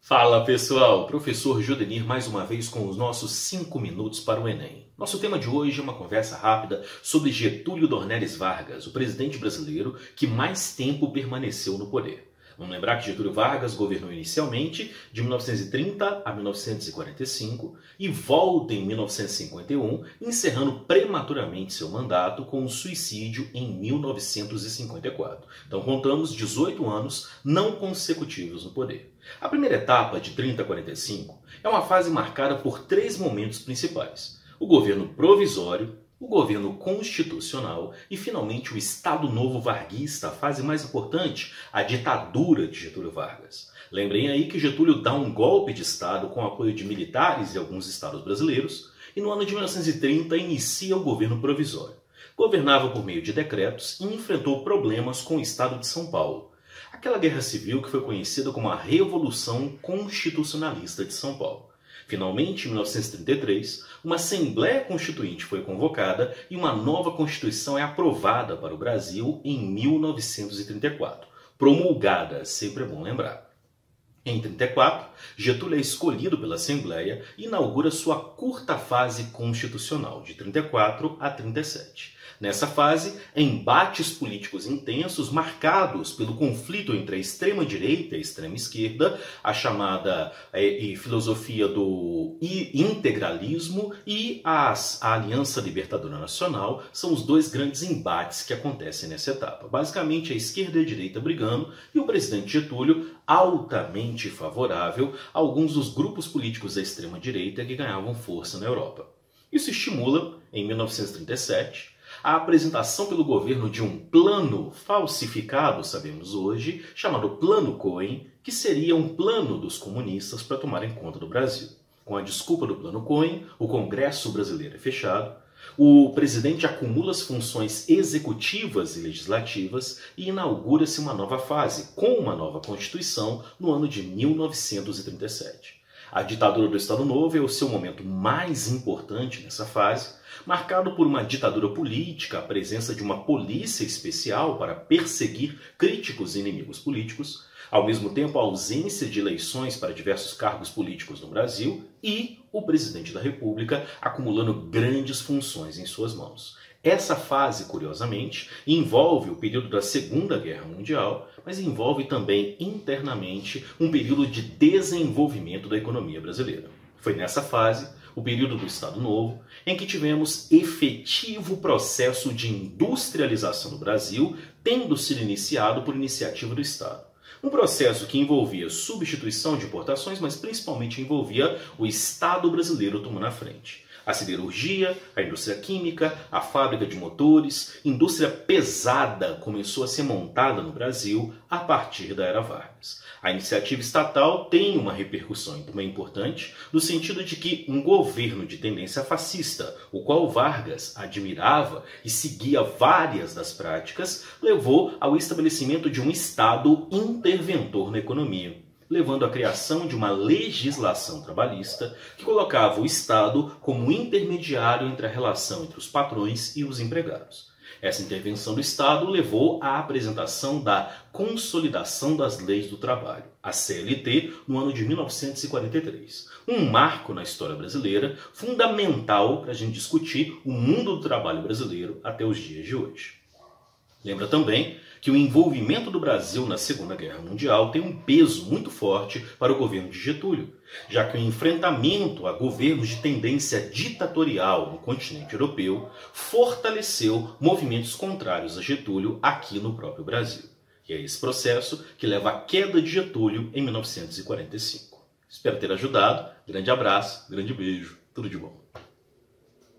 Fala pessoal, professor Judenir mais uma vez com os nossos 5 minutos para o Enem. Nosso tema de hoje é uma conversa rápida sobre Getúlio Dornelles Vargas, o presidente brasileiro que mais tempo permaneceu no poder. Vamos lembrar que Getúlio Vargas governou inicialmente de 1930 a 1945 e volta em 1951, encerrando prematuramente seu mandato com um suicídio em 1954. Então contamos 18 anos não consecutivos no poder. A primeira etapa, de 30 a 45, é uma fase marcada por 3 momentos principais: o governo provisório, o governo constitucional e, finalmente, o Estado Novo Varguista, a fase mais importante, a ditadura de Getúlio Vargas. Lembrem aí que Getúlio dá um golpe de Estado com apoio de militares e alguns estados brasileiros e, no ano de 1930, inicia o governo provisório. Governava por meio de decretos e enfrentou problemas com o Estado de São Paulo. Aquela guerra civil que foi conhecida como a Revolução Constitucionalista de São Paulo. Finalmente, em 1933, uma Assembleia Constituinte foi convocada e uma nova Constituição é aprovada para o Brasil em 1934, promulgada, sempre é bom lembrar. Em 1934, Getúlio é escolhido pela Assembleia e inaugura sua curta fase constitucional, de 1934 a 1937. Nessa fase, embates políticos intensos marcados pelo conflito entre a extrema-direita e a extrema-esquerda, a chamada filosofia do integralismo e a Aliança Libertadora Nacional, são os 2 grandes embates que acontecem nessa etapa. Basicamente, a esquerda e a direita brigando e o presidente Getúlio altamente favorável a alguns dos grupos políticos da extrema-direita que ganhavam força na Europa. Isso estimula, em 1937, a apresentação pelo governo de um plano falsificado, sabemos hoje, chamado Plano Cohen, que seria um plano dos comunistas para tomarem conta do Brasil. Com a desculpa do Plano Cohen, o Congresso brasileiro é fechado, o presidente acumula as funções executivas e legislativas e inaugura-se uma nova fase, com uma nova Constituição, no ano de 1937. A ditadura do Estado Novo é o seu momento mais importante nessa fase, marcado por uma ditadura política, a presença de uma polícia especial para perseguir críticos e inimigos políticos, ao mesmo tempo a ausência de eleições para diversos cargos políticos no Brasil e o presidente da República acumulando grandes funções em suas mãos. Essa fase, curiosamente, envolve o período da Segunda Guerra Mundial, mas envolve também internamente um período de desenvolvimento da economia brasileira. Foi nessa fase, o período do Estado Novo, em que tivemos efetivo processo de industrialização do Brasil, tendo sido iniciado por iniciativa do Estado. Um processo que envolvia substituição de importações, mas principalmente envolvia o Estado brasileiro tomando a frente. A siderurgia, a indústria química, a fábrica de motores, indústria pesada começou a ser montada no Brasil a partir da Era Vargas. A iniciativa estatal tem uma repercussão também importante, no sentido de que um governo de tendência fascista, o qual Vargas admirava e seguia várias das práticas, levou ao estabelecimento de um Estado interventor na economia, levando à criação de uma legislação trabalhista que colocava o Estado como intermediário entre a relação entre os patrões e os empregados. Essa intervenção do Estado levou à apresentação da Consolidação das Leis do Trabalho, a CLT, no ano de 1943. Um marco na história brasileira, fundamental para a gente discutir o mundo do trabalho brasileiro até os dias de hoje. Lembra também que o envolvimento do Brasil na Segunda Guerra Mundial tem um peso muito forte para o governo de Getúlio, já que o enfrentamento a governos de tendência ditatorial no continente europeu fortaleceu movimentos contrários a Getúlio aqui no próprio Brasil. E é esse processo que leva à queda de Getúlio em 1945. Espero ter ajudado. Grande abraço, grande beijo, tudo de bom.